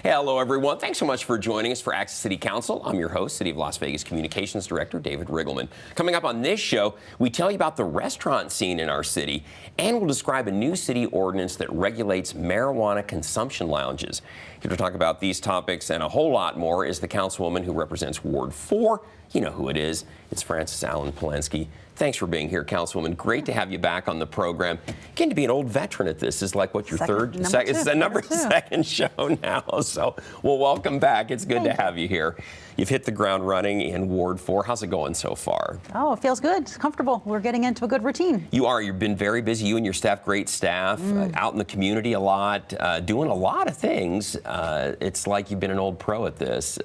Hello, everyone. Thanks so much for joining us for Access City Council. I'm your host, City of Las Vegas Communications Director David Riggleman. Coming up on this show, we tell you about the restaurant scene in our city, and we'll describe a new city ordinance that regulates marijuana consumption lounges. Here to talk about these topics and a whole lot more is the councilwoman who represents Ward 4. You know who it is. It's Francis Allen-Palenske. Thanks for being here, Councilwoman. Great to have you back on the program. Getting to be an old veteran at this is like what your second show now. So, well, welcome back. It's good to have you here. You've hit the ground running in Ward 4. How's it going so far? Oh, it feels good. It's comfortable. We're getting into a good routine. You are. You've been very busy. You and your staff, great staff, out in the community a lot, doing a lot of things. It's like you've been an old pro at this.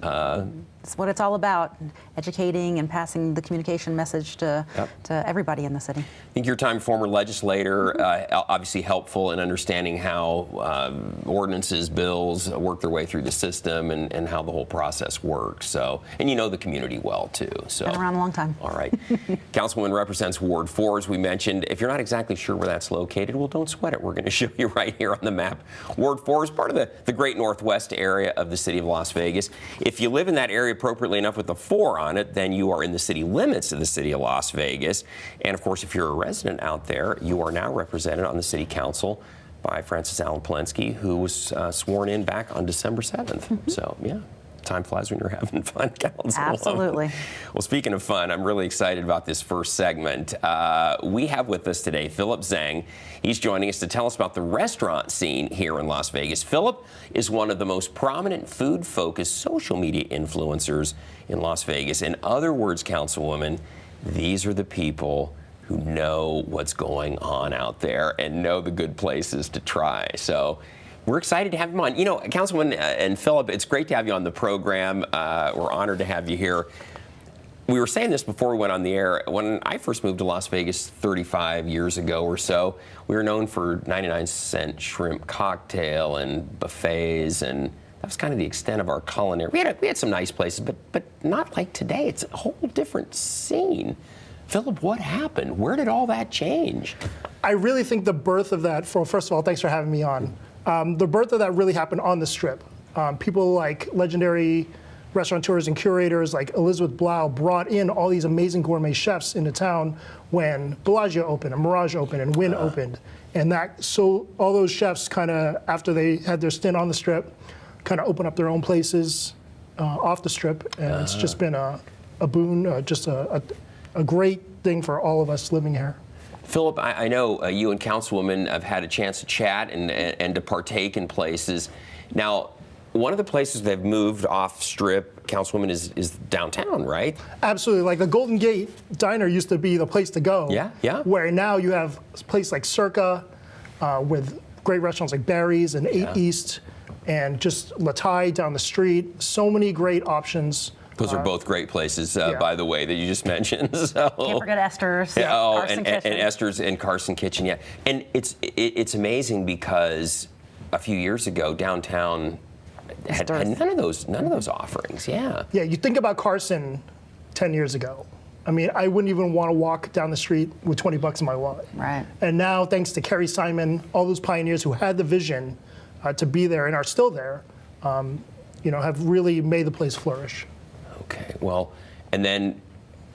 It's what it's all about, educating and passing the communication message to everybody in the city. I think your time former legislator, obviously helpful in understanding how ordinances, bills work their way through the system and how the whole process works. So, and you know the community well, too. So. Been around a long time. All right. Councilwoman represents Ward 4, as we mentioned. If you're not exactly sure where that's located, well, don't sweat it. We're going to show you right here on the map. Ward 4 is part of the great Northwest area of the city of Las Vegas. If you live in that area appropriately enough with the 4 on it, then you are in the city limits of the city of Las Vegas. And, of course, if you're a resident out there, you are now represented on the city council by Francis Allen-Palenske, who was sworn in back on December 7th. So, yeah. Time flies when you're having fun, Councilwoman. Absolutely. Well, speaking of fun, I'm really excited about this first segment. We have with us today Philip Tzeng. He's joining us to tell us about the restaurant scene here in Las Vegas. Philip is one of the most prominent food-focused social media influencers in Las Vegas. In other words, Councilwoman, these are the people who know what's going on out there and know the good places to try. So we're excited to have him on. You know, Councilwoman and Philip, it's great to have you on the program. We're honored to have you here. We were saying this before we went on the air. When I first moved to Las Vegas 35 years ago or so, we were known for 99-cent shrimp cocktail and buffets, and that was kind of the extent of our culinary. We had some nice places, but not like today. It's a whole different scene. Philip, what happened? Where did all that change? I really think the birth of that, first of all, thanks for having me on. The birth of that really happened on the Strip. People like legendary restaurateurs and curators like Elizabeth Blau brought in all these amazing gourmet chefs into town when Bellagio opened and Mirage opened and Wynn opened. And so all those chefs kind of, after they had their stint on the Strip, kind of opened up their own places off the Strip. And it's just been a boon, just a great thing for all of us living here. Philip, I know you and Councilwoman have had a chance to chat and to partake in places. Now, one of the places they've moved off Strip, Councilwoman, is downtown, right? Absolutely. Like the Golden Gate Diner used to be the place to go. Yeah. Where now you have a place like Circa with great restaurants like Barry's and 8 East and just Latai down the street. So many great options. Those are both great places, by the way, that you just mentioned. So. Can't forget Esther's. And Esther's and Carson Kitchen, yeah. And it's amazing because a few years ago, downtown had none of those offerings, yeah. Yeah, you think about Carson 10 years ago. I mean, I wouldn't even want to walk down the street with $20 in my wallet. Right. And now, thanks to Kerry Simon, all those pioneers who had the vision to be there and are still there, have really made the place flourish. Okay, well, and then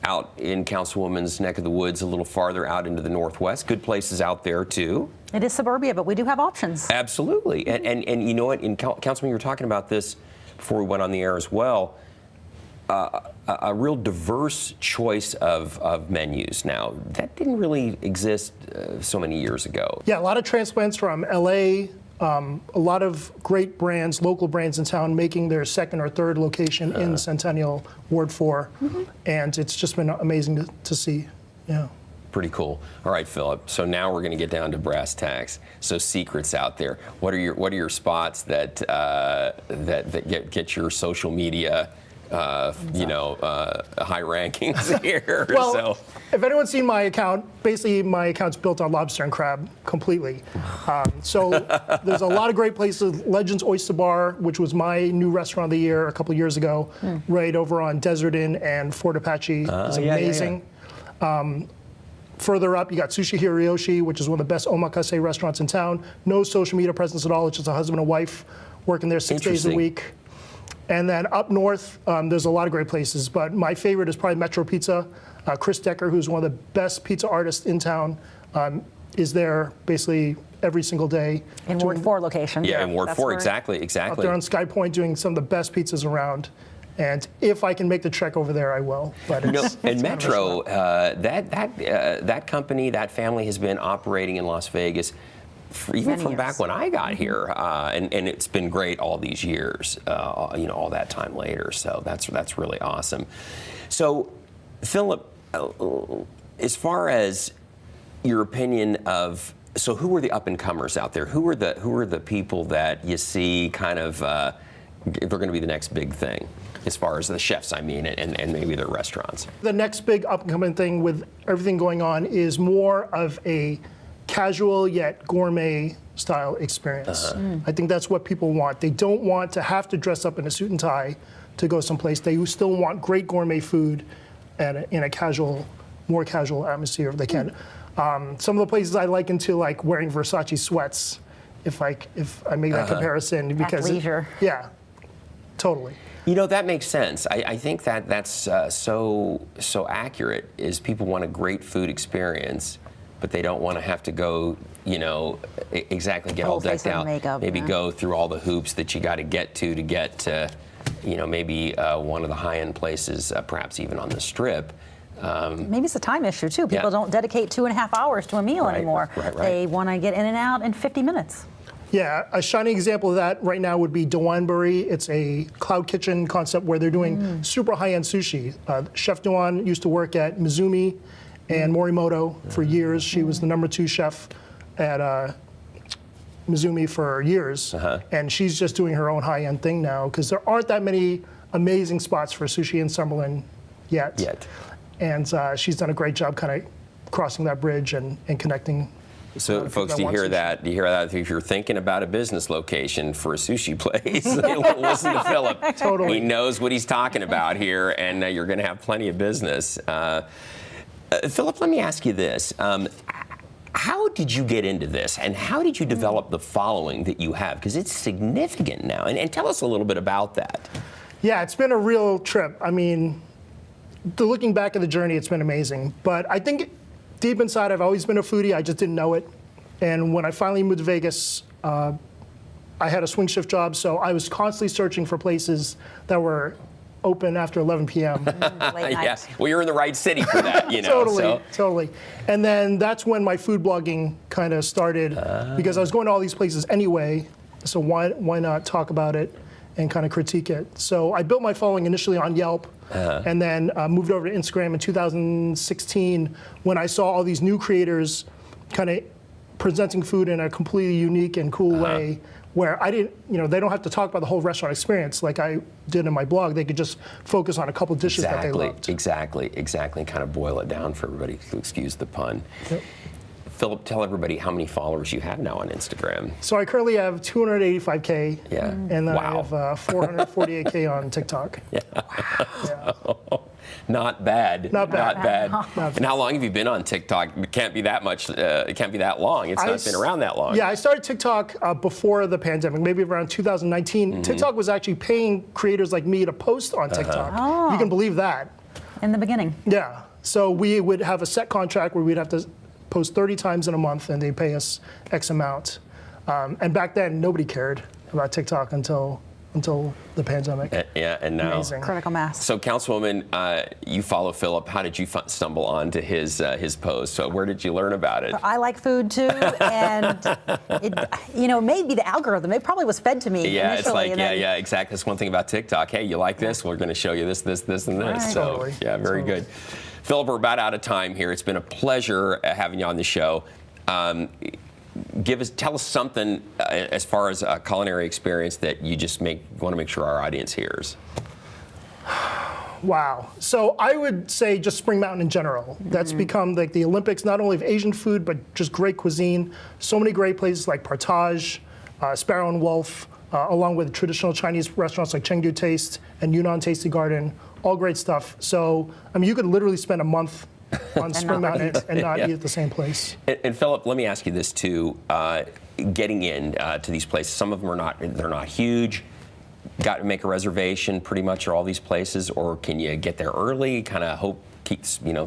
out in Councilwoman's neck of the woods, a little farther out into the Northwest, good places out there too. It is suburbia, but we do have options. Absolutely, and you know what, Councilwoman, you were talking about this before we went on the air as well, a real diverse choice of menus now. That didn't really exist so many years ago. Yeah, a lot of transplants from LA, a lot of great brands, local brands in town, making their second or third location in Centennial Ward 4, and it's just been amazing to see. Yeah. Pretty cool. All right, Philip. So now we're going to get down to brass tacks. So secrets out there. What are your spots that get your social media high rankings here? Well, if anyone's seen my account, basically my account's built on lobster and crab completely. So there's a lot of great places. Legends Oyster Bar, which was my new restaurant of the year a couple of years ago, right over on Desert Inn and Fort Apache. It's amazing. Further up, you got Sushi Hirayoshi, which is one of the best omakase restaurants in town. No social media presence at all. It's just a husband and wife working there 6 days a Interesting. week. And then up north, there's a lot of great places, but my favorite is probably Metro Pizza. Chris Decker, who's one of the best pizza artists in town, is there basically every single day. In Ward 4 location. Yeah, in Ward That's 4, where- exactly. Up there on Sky Point doing some of the best pizzas around. And if I can make the trek over there, I will. But You know, it's, and it's kind of a Metro, slog. that company, that family has been operating in Las Vegas even Many from years. back when I got here, and it's been great all these years. All that time later. So that's really awesome. So, Philip, as far as your opinion of, so who are the up and comers out there? Who are the people that you see kind of they're going to be the next big thing? As far as the chefs, I mean, and maybe their restaurants. The next big up-and-coming thing with everything going on is more of a casual yet gourmet style experience. I think that's what people want. They don't want to have to dress up in a suit and tie to go someplace. They still want great gourmet food and in a more casual atmosphere if they can. Some of the places I liken to like wearing Versace sweats, if I make that comparison, because Athleisure. yeah, totally. You know, that makes sense. I think that's so accurate, is people want a great food experience, but they don't want to have to go, exactly get all Full face decked of out. makeup, Maybe yeah. get go through all the hoops that you got to get to, maybe one of the high-end places, perhaps even on the Strip. Maybe it's a time issue too. People Yeah. don't dedicate 2.5 hours to a meal Right, anymore. right. They want to get in and out in 50 minutes. Yeah, a shining example of that right now would be Dewanbury. It's a cloud kitchen concept where they're doing super high-end sushi. Chef Dewan used to work at Mizumi and Morimoto for years. She was the #2 chef at Mizumi for years. And she's just doing her own high-end thing now because there aren't that many amazing spots for sushi in Summerlin yet. And she's done a great job kind of crossing that bridge and connecting. So, folks, do you want hear sushi. that? Do you hear that? If you're thinking about a business location for a sushi place, listen to Philip. Totally. He knows what he's talking about here, and you're going to have plenty of business. Philip, let me ask you this. How did you get into this, and how did you develop the following that you have? Because it's significant now. And tell us a little bit about that. Yeah, it's been a real trip. I mean, looking back at the journey, it's been amazing. But I think deep inside, I've always been a foodie. I just didn't know it. And when I finally moved to Vegas, I had a swing shift job, so I was constantly searching for places that were open after 11 p.m. Late night. Yes. Well, you're in the right city for that, Totally. And then that's when my food blogging kind of started because I was going to all these places anyway. So why not talk about it and kind of critique it? So I built my following initially on Yelp and then moved over to Instagram in 2016 when I saw all these new creators kind of presenting food in a completely unique and cool way where I didn't, they don't have to talk about the whole restaurant experience like I did in my blog. They could just focus on a couple dishes that they loved. Exactly. Kind of boil it down for everybody, excuse the pun. Yep. Philip, tell everybody how many followers you have now on Instagram. So I currently have 285K. Yeah. And then Wow. I have 448K on TikTok. Yeah. Yeah. Not bad. Not bad. And how long have you been on TikTok? It can't be that much. It can't be that long. It's not been around that long. Yeah, I started TikTok before the pandemic, maybe around 2019. TikTok was actually paying creators like me to post on TikTok. Oh. You can believe that. In the beginning. Yeah. So we would have a set contract where we'd have to post 30 times in a month and they pay us X amount. And back then, nobody cared about TikTok until the pandemic. Yeah, and now. Amazing. Critical mass. So, Councilwoman, you follow Philip. How did you stumble onto his post? So, where did you learn about it? I like food too, and it may be the algorithm. It probably was fed to me Yeah, initially. it's like, and then, exactly. That's one thing about TikTok. Hey, you like this? We're going to show you this, and this. Right. So, Totally. yeah, very good. Philip, we're about out of time here. It's been a pleasure having you on the show. Tell us something as far as a culinary experience that you just want to make sure our audience hears. Wow. So I would say just Spring Mountain in general. That's become like the Olympics, not only of Asian food, but just great cuisine. So many great places like Partage, Sparrow and Wolf, along with traditional Chinese restaurants like Chengdu Taste and Yunnan Tasty Garden. All great stuff. So, I mean, you could literally spend a month on Spring not Mountain and not Yeah. eat at the same place. And Philip, let me ask you this too. getting in to these places? Some of them they're not huge. Got to make a reservation pretty much at all these places, or can you get there early, kind of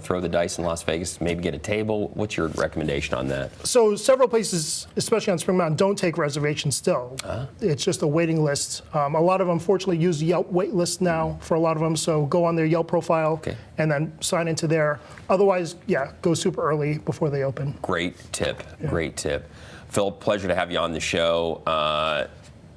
throw the dice in Las Vegas, maybe get a table? What's your recommendation on that? So several places, especially on Spring Mountain, don't take reservations still. It's just a waiting list. A lot of them, unfortunately, use Yelp wait list now for a lot of them, so go on their Yelp profile and then sign into there. Otherwise, yeah, go super early before they open. Great tip, great tip. Philip, pleasure to have you on the show.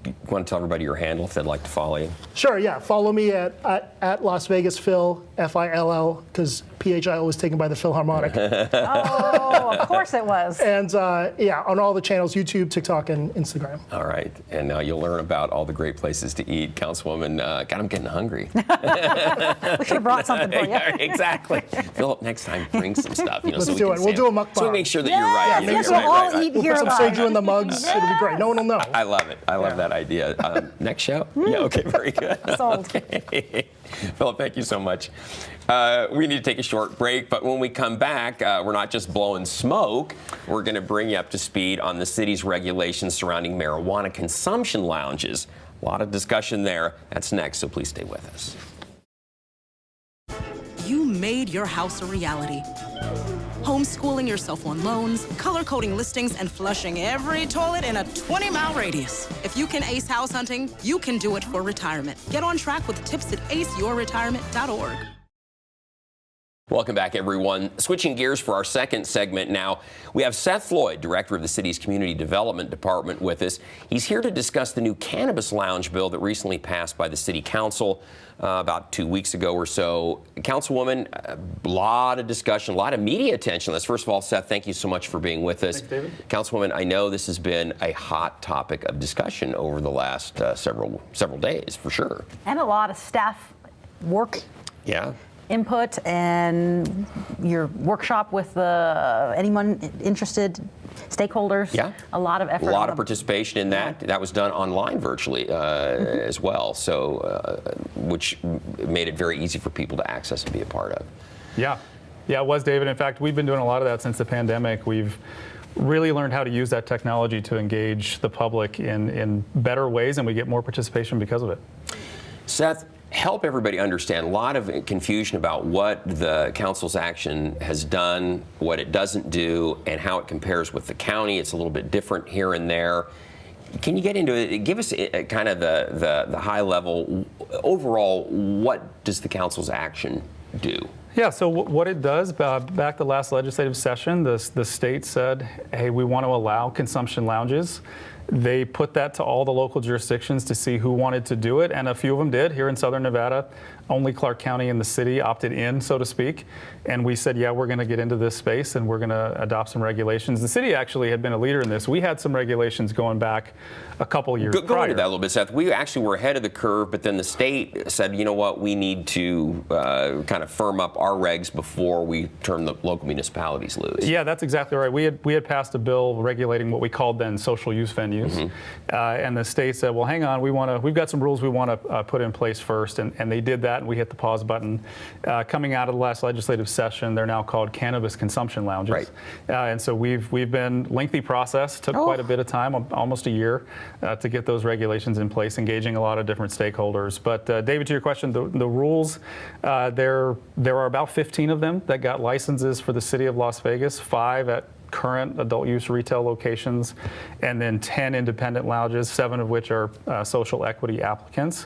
You want to tell everybody your handle if they'd like to follow you? Sure, yeah. Follow me at Las Vegas Phil, F-I-L-L, because PHI was taken by the Philharmonic. Oh, of course it was. And yeah, on all the channels, YouTube, TikTok, and Instagram. All right, and you'll learn about all the great places to eat. Councilwoman, God, I'm getting hungry. We should have brought something for you. Yeah, exactly. Philip, next time, bring some stuff. Let's do it. We'll do a mukbang. So we make sure that you're right. Yes, we'll all eat here We'll put some soju in the mugs. It'll be great. No one will know. I love it. I love that idea. Next show? Yeah, okay, very good. Sold. Okay. Philip, thank you so much. We need to take a short break, but when we come back, we're not just blowing smoke. We're going to bring you up to speed on the city's regulations surrounding marijuana consumption lounges. A lot of discussion there. That's next, so please stay with us. You made your house a reality. Homeschooling yourself on loans, color-coding listings, and flushing every toilet in a 20-mile radius. If you can ace house hunting, you can do it for retirement. Get on track with tips at aceyourretirement.org. Welcome back, everyone. Switching gears for our second segment now, we have Seth Floyd, director of the city's Community Development Department, with us. He's here to discuss the new cannabis lounge bill that recently passed by the City Council about 2 weeks ago or so. Councilwoman, a lot of discussion, a lot of media attention on this. First of all, Seth, thank you so much for being with us. Thanks, David. Councilwoman, I know this has been a hot topic of discussion over the last several days, for sure. And a lot of staff work. Yeah. Input and your workshop with anyone interested, stakeholders. Yeah. A lot of effort. A lot of participation in that. That was done online virtually as well, so which made it very easy for people to access and be a part of. Yeah, it was, David. In fact, we've been doing a lot of that since the pandemic. We've really learned how to use that technology to engage the public in better ways, and we get more participation because of it. Seth, help everybody understand. A lot of confusion about what the council's action has done, what it doesn't do, and how it compares with the county. It's a little bit different here and there. Can you get into it? Give us kind of the high level. Overall, what does the council's action do? Yeah, so what it does, back the last legislative session, the state said, hey, we want to allow consumption lounges. They put that to all the local jurisdictions to see who wanted to do it, and a few of them did. Here in Southern Nevada, only Clark County and the city opted in, so to speak. And we said, yeah, we're going to get into this space and we're going to adopt some regulations. The city actually had been a leader in this. We had some regulations going back a couple years prior. Go into that a little bit, Seth. We actually were ahead of the curve, but then the state said, you know what, we need to kind of firm up our regs before we turn the local municipalities loose. Yeah, that's exactly right. We had passed a bill regulating what we called then social use venues. And the state said, well, hang on, we've got some rules we want to put in place first. And they did that, and we hit the pause button. Coming out of the last legislative session, they're now called cannabis consumption lounges. Right. And so we've been lengthy process, took quite a bit of time, almost a year, to get those regulations in place, engaging a lot of different stakeholders. But David, to your question, the rules, there are about 15 of them that got licenses for the city of Las Vegas, 5 at current adult use retail locations, and then 10 independent lounges, 7 of which are social equity applicants.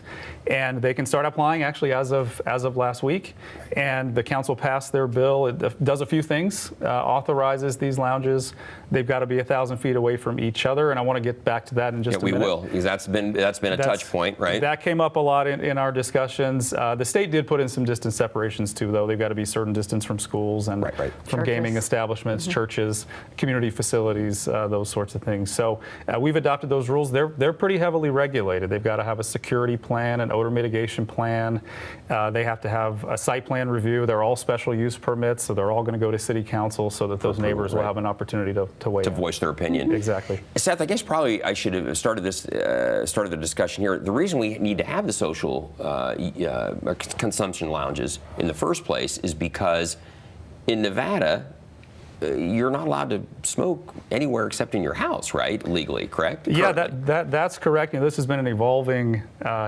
And they can start applying actually as of last week. And the council passed their bill. It does a few things, authorizes these lounges. They've got to be 1,000 feet away from each other. And I want to get back to that in just a minute. We will, because that's been a touch point, right? That came up a lot in our discussions. The state did put in some distance separations too, though. They've got to be certain distance from schools and from gaming establishments, churches, community facilities, those sorts of things. So we've adopted those rules. They're pretty heavily regulated. They've got to have a security plan, an odor mitigation plan. They have to have a site plan review. They're all special use permits, so they're all going to go to city council so that those neighbors will have an opportunity to weigh in. To voice their opinion. Exactly. Seth, I guess probably I should have started the discussion here. The reason we need to have the social consumption lounges in the first place is because in Nevada, you're not allowed to smoke anywhere except in your house, right? Legally, correct? Yeah, Currently. that's correct. This has been an evolving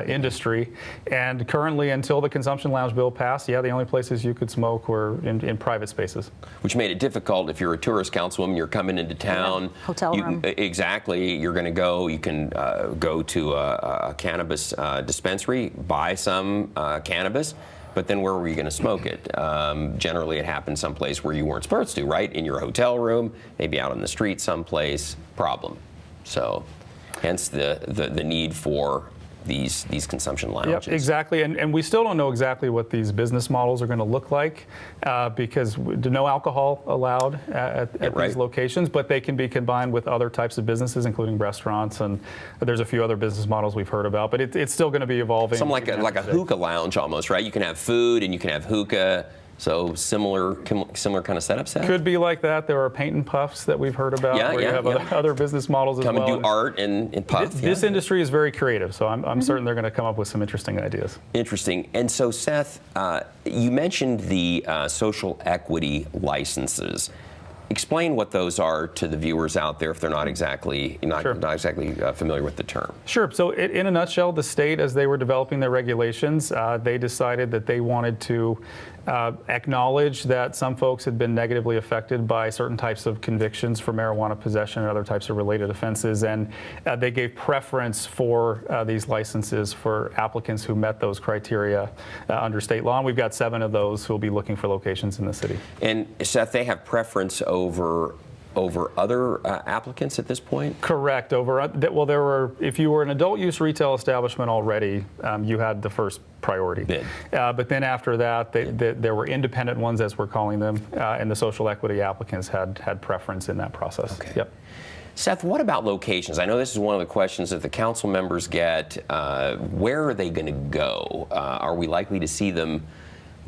industry, and currently, until the consumption lounge bill passed, the only places you could smoke were in private spaces. Which made it difficult if you're a tourist councilwoman, you're coming into town. Hotel room. Exactly. You're going to go, you can go to a cannabis dispensary, buy some cannabis, but then where were you going to smoke it? Generally, it happened someplace where you weren't supposed to, right? In your hotel room, maybe out on the street someplace. Problem. So, hence the need for these consumption lounges. Yep, exactly. And we still don't know exactly what these business models are going to look like because no alcohol allowed at right. these locations, but they can be combined with other types of businesses, including restaurants, and there's a few other business models we've heard about, but it's still going to be evolving. Something like a hookah lounge almost, right? You can have food and you can have hookah. So similar kind of setup, Seth? Could be like that. There are paint and puffs that we've heard about where you have other business models as well. Come and do art and puff. This industry is very creative, so I'm certain they're going to come up with some interesting ideas. Interesting. And so, Seth, you mentioned the social equity licenses. Explain what those are to the viewers out there if they're not exactly familiar with the term. Sure. So in a nutshell, the state, as they were developing their regulations, they decided that they wanted to acknowledge that some folks had been negatively affected by certain types of convictions for marijuana possession and other types of related offenses, and they gave preference for these licenses for applicants who met those criteria under state law. And we've got 7 of those who will be looking for locations in the city. And Seth, they have preference over other applicants at this point? Correct. Well, there were, if you were an adult use retail establishment already, you had the first priority. Bid. But then after that, there were independent ones, as we're calling them, and the social equity applicants had preference in that process. Okay. Yep. Seth, what about locations? I know this is one of the questions that the council members get. Where are they going to go? Are we likely to see them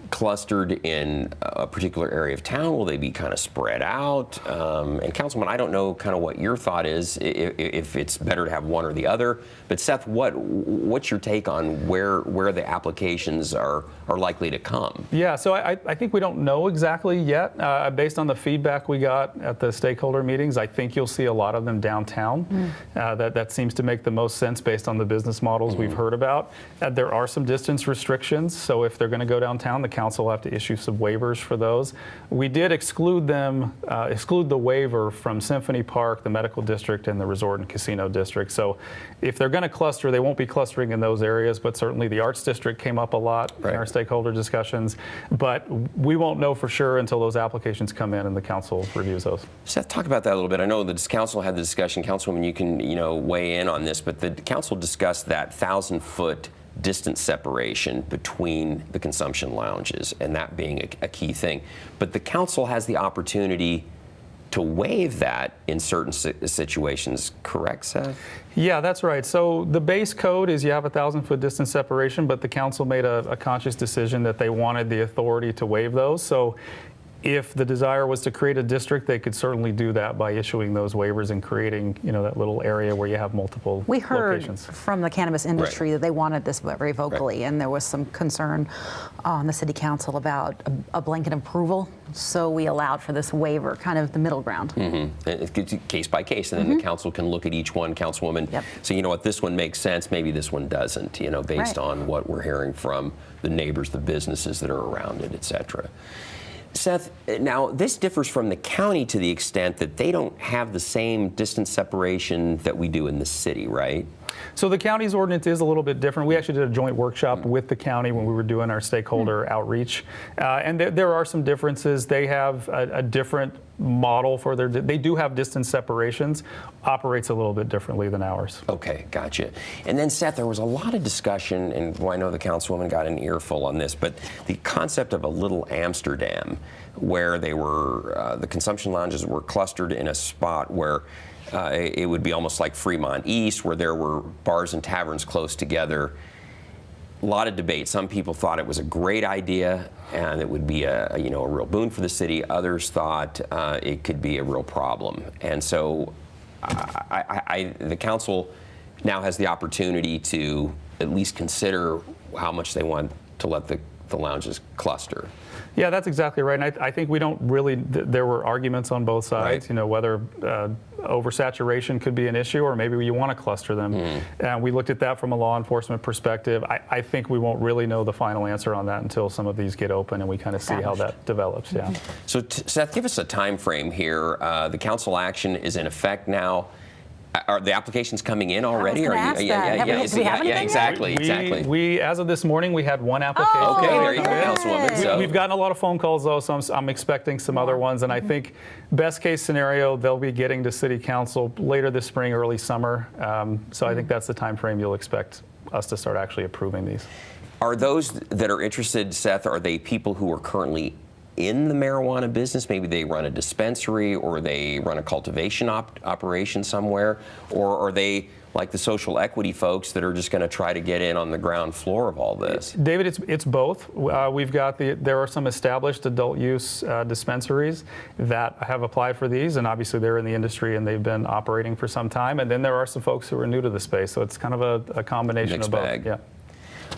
clustered in a particular area of town? Will they be kind of spread out? And Councilman, I don't know kind of what your thought is, if it's better to have one or the other. But Seth, what's your take on where the applications are likely to come? Yeah, so I think we don't know exactly yet. Based on the feedback we got at the stakeholder meetings, I think you'll see a lot of them downtown. That seems to make the most sense based on the business models we've heard about. There are some distance restrictions, so if they're going to go downtown, the council will have to issue some waivers for those. We did exclude the waiver from Symphony Park, the Medical District, and the Resort and Casino District. So if they're going to cluster, they won't be clustering in those areas, but certainly the Arts District came up a lot in our stakeholder discussions. But we won't know for sure until those applications come in and the council reviews those. Seth, talk about that a little bit. I know the council had the discussion. Councilwoman, you can weigh in on this, but the council discussed that 1,000-foot distance separation between the consumption lounges, and that being a key thing. But the council has the opportunity to waive that in certain situations, correct, Seth? Yeah, that's right. So the base code is you have a 1,000-foot distance separation, but the council made a conscious decision that they wanted the authority to waive those. So if the desire was to create a district, they could certainly do that by issuing those waivers and creating, that little area where you have multiple We heard locations. from the cannabis industry that they wanted this very vocally, and there was some concern on the city council about a blanket approval. So we allowed for this waiver, kind of the middle ground. It's case by case, and then the council can look at each one, Councilwoman. Yep. So you know what, this one makes sense, maybe this one doesn't, based on what we're hearing from the neighbors, the businesses that are around it, et cetera. Seth, now this differs from the county to the extent that they don't have the same distance separation that we do in the city, right? So the county's ordinance is a little bit different. We actually did a joint workshop with the county when we were doing our stakeholder outreach. And there are some differences. They have a different model for they do have distance separations, operates a little bit differently than ours. Okay, gotcha. And then Seth, there was a lot of discussion, and I know the councilwoman got an earful on this, but the concept of a little Amsterdam, where they were, the consumption lounges were clustered in a spot where it would be almost like Fremont East, where there were bars and taverns close together. A lot of debate. Some people thought it was a great idea and it would be a real boon for the city. Others thought it could be a real problem. And so the council now has the opportunity to at least consider how much they want to let the the lounges cluster. Yeah, that's exactly right. And I think we don't really, there were arguments on both sides, Right. Whether oversaturation could be an issue or maybe you want to cluster them. And we looked at that from a law enforcement perspective. I think we won't really know the final answer on that until some of these get open and we kind of see how that develops. Yeah. So Seth, give us a time frame here. The council action is in effect now. Are the applications coming in already? Exactly. We, as of this morning, we had one application. Okay, there you go, Councilwoman. So We've gotten a lot of phone calls, though, so I'm expecting some other ones. And I think best case scenario, they'll be getting to City Council later this spring, early summer. So I think that's the time frame you'll expect us to start actually approving these. Are those that are interested, Seth, are they people who are currently in the marijuana business? Maybe they run a dispensary or they run a cultivation operation somewhere, or are they like the social equity folks that are just going to try to get in on the ground floor of all this? David, it's both. We've got there are some established adult use dispensaries that have applied for these, and obviously they're in the industry and they've been operating for some time. And then there are some folks who are new to the space, so it's kind of a combination Mixed of both. bag. Yeah.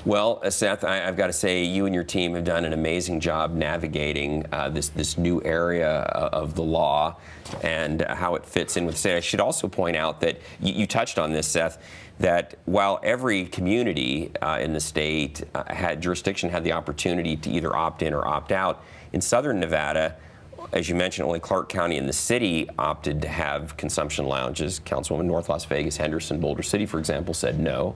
Well, Seth, I've got to say you and your team have done an amazing job navigating this new area of the law and how it fits in with the state. I should also point out that you touched on this, Seth, that while every community in the state had the opportunity to either opt in or opt out, in Southern Nevada, as you mentioned, only Clark County and the city opted to have consumption lounges. Councilwoman North Las Vegas, Henderson, Boulder City, for example, said no.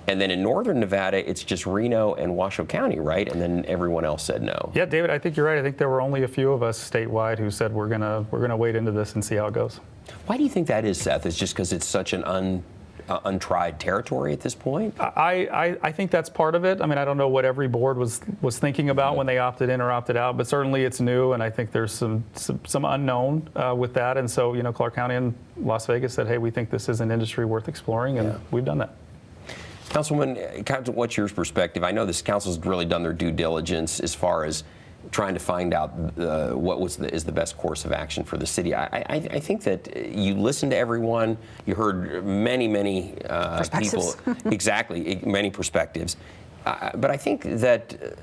And then in Northern Nevada, it's just Reno and Washoe County, right? And then everyone else said no. Yeah, David, I think you're right. I think there were only a few of us statewide who said we're gonna wade into this and see how it goes. Why do you think that is, Seth? Is it just because it's such an untried territory at this point? I think that's part of it. I mean, I don't know what every board was thinking about when they opted in or opted out, but certainly it's new, and I think there's some unknown with that. And so, Clark County and Las Vegas said, hey, we think this is an industry worth exploring, and we've done that. Councilwoman, what's your perspective? I know this council's really done their due diligence as far as trying to find out what is the best course of action for the city. I think that you listened to everyone. You heard many people. Exactly, many perspectives. But I think that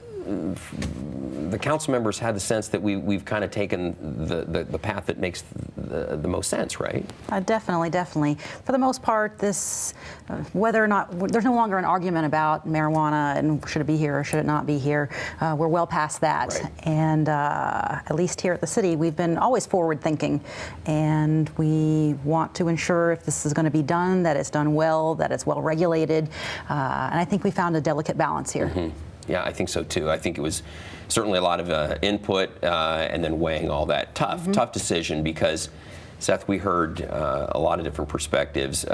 the council members had the sense that we've kind of taken the path that makes the most sense, right? Definitely. For the most part, this, whether or not, there's no longer an argument about marijuana and should it be here or should it not be here. We're well past that. Right. And at least here at the city, we've been always forward thinking. And we want to ensure if this is going to be done, that it's done well, that it's well regulated. And I think we found a delicate balance here. Mm-hmm. Yeah, I think so too. I think it was certainly a lot of input and then weighing all that. Tough decision because, Seth, we heard a lot of different perspectives.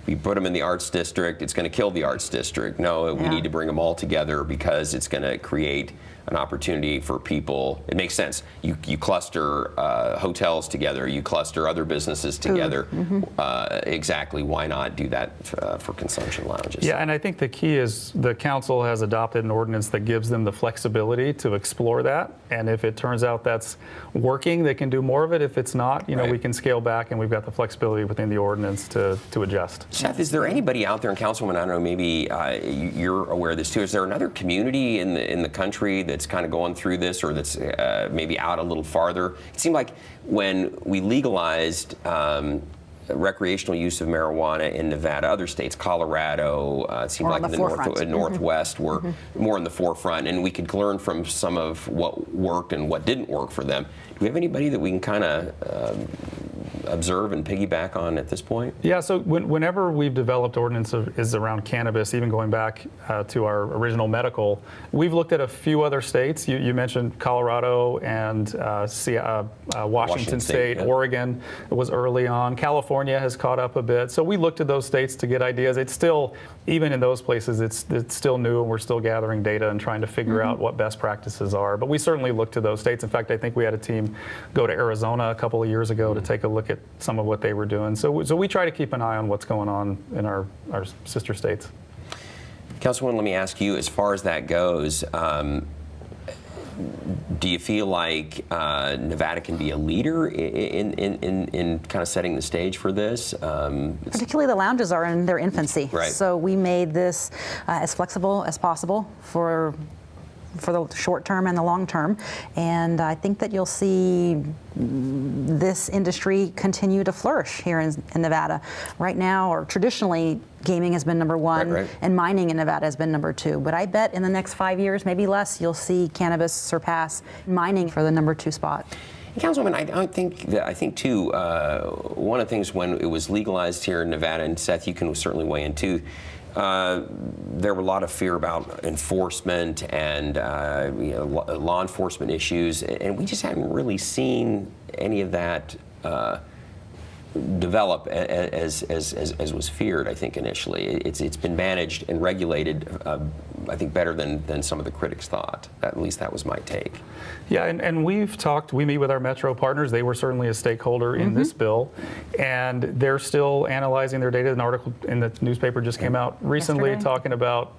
We put them in the arts district, it's going to kill the arts district. No, we need to bring them all together because it's going to create an opportunity for people. It makes sense. You cluster hotels together, you cluster other businesses together. Exactly. Why not do that for consumption lounges? Yeah, and I think the key is the council has adopted an ordinance that gives them the flexibility to explore that. And if it turns out that's working, they can do more of it. If it's not, we can scale back, and we've got the flexibility within the ordinance to adjust. Seth, is there anybody out there, and Councilwoman, I don't know, maybe you're aware of this too, is there another community in the country that's kind of going through this, or that's maybe out a little farther? It seemed like when we legalized recreational use of marijuana in Nevada, other states, Colorado, it seemed like in the Northwest were more in the forefront, and we could learn from some of what worked and what didn't work for them. Do we have anybody that we can kind of observe and piggyback on at this point? Yeah, so whenever we've developed ordinances around cannabis, even going back to our original medical, we've looked at a few other states. You mentioned Colorado and Washington State, Oregon was early on. California has caught up a bit. So we looked at those states to get ideas. It's still, even in those places, it's still new, and we're still gathering data and trying to figure out what best practices are. But we certainly look to those states. In fact, I think we had a team go to Arizona a couple of years ago to take a look at some of what they were doing. So we try to keep an eye on what's going on in our sister states. Councilwoman, let me ask you, as far as that goes, do you feel like Nevada can be a leader in kind of setting the stage for this? Particularly the lounges are in their infancy. Right. So we made this as flexible as possible for for the short term and the long term. And I think that you'll see this industry continue to flourish here in Nevada. Right now, or traditionally, gaming has been number one, Right. and mining in Nevada has been number two. But I bet in the next 5 years, maybe less, you'll see cannabis surpass mining for the number two spot. Councilwoman, I think too, one of the things when it was legalized here in Nevada, and Seth, you can certainly weigh in too, there were a lot of fear about enforcement and law enforcement issues, and we just hadn't really seen any of that develop as was feared. I think initially, it's been managed and regulated. I think better than some of the critics thought. At least that was my take. Yeah, and we've talked, we meet with our Metro partners. They were certainly a stakeholder in this bill, and they're still analyzing their data. An article in the newspaper just came out recently talking about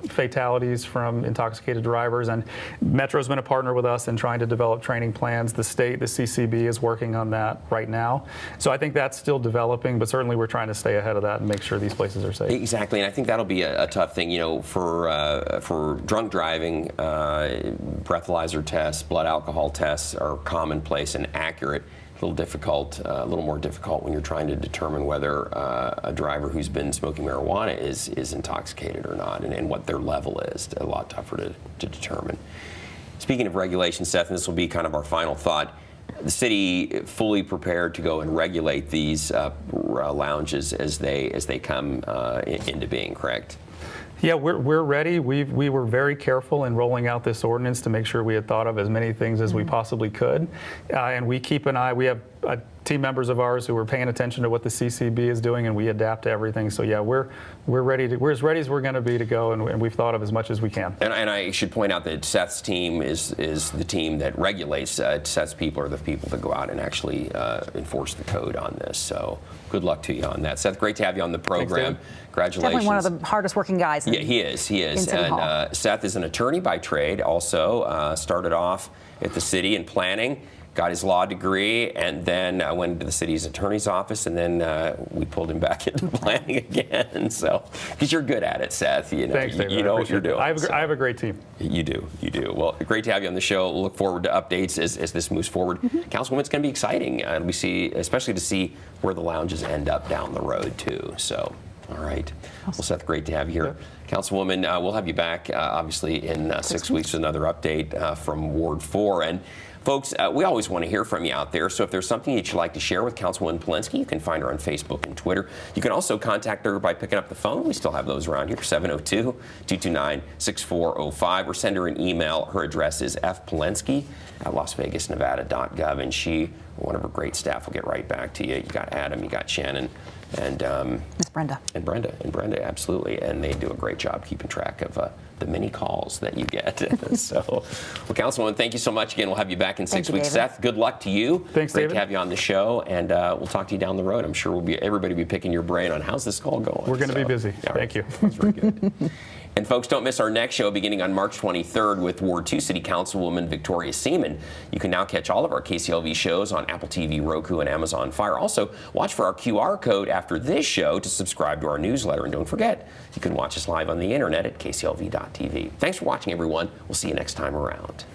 fatalities from intoxicated drivers, and Metro's been a partner with us in trying to develop training plans. The state, the CCB, is working on that right now. So I think that's still developing, but certainly we're trying to stay ahead of that and make sure these places are safe. Exactly, and I think that'll be a tough thing, for drunk driving. Breathalyzer tests, blood alcohol tests are commonplace and accurate. A little more difficult when you're trying to determine whether a driver who's been smoking marijuana is intoxicated or not, and what their level is. A lot tougher to determine. Speaking of regulation, Seth, and this will be kind of our final thought, the city fully prepared to go and regulate these lounges as they come into being, correct? Yeah, we're ready. We were very careful in rolling out this ordinance to make sure we had thought of as many things as we possibly could. And we keep an eye. We have team members of ours who are paying attention to what the CCB is doing, and we adapt to everything. So yeah, we're ready. We're as ready as we're going to be to go, and we've thought of as much as we can. And I should point out that Seth's team is the team that regulates. Seth's people are the people that go out and actually enforce the code on this. So good luck to you on that. Seth, great to have you on the program. Thanks, Congratulations. Definitely one of the hardest working guys. Yeah, he is. And Seth is an attorney by trade. Also started off at the city in planning. Got his law degree, and then went into the city's attorney's office, and then we pulled him back into planning again. So, because you're good at it, Seth, Thanks, David. you know what you're doing. I have a great team. You do. Well, great to have you on the show. Look forward to updates as this moves forward. Councilwoman, it's going to be exciting. We see, especially to see where the lounges end up down the road too. So, all right. Well, Seth, great to have you here. Yeah. Councilwoman, we'll have you back obviously in 6 weeks with another update from Ward 4. And folks, we always want to hear from you out there, so if there's something that you'd like to share with Councilwoman Palenske, you can find her on Facebook and Twitter. You can also contact her by picking up the phone. We still have those around here, 702-229-6405, or send her an email. Her address is fpalenske@lasvegasnevada.gov, and she, one of her great staff, will get right back to you. You got Adam, you got Shannon, and Miss Brenda. And Brenda, absolutely. And they do a great job keeping track of the many calls that you get. So, well, Councilwoman, thank you so much again. We'll have you back in 6 weeks. David. Seth, good luck to you. Thanks, Great David. to have you on the show, and we'll talk to you down the road. I'm sure everybody will be picking your brain on how's this all going. We're going to be busy. Yeah, Thank you. That's very good. And folks, don't miss our next show beginning on March 23rd with Ward 2 City Councilwoman Victoria Seaman. You can now catch all of our KCLV shows on Apple TV, Roku, and Amazon Fire. Also, watch for our QR code after this show to subscribe to our newsletter. And don't forget, you can watch us live on the internet at kclv.tv. Thanks for watching, everyone. We'll see you next time around.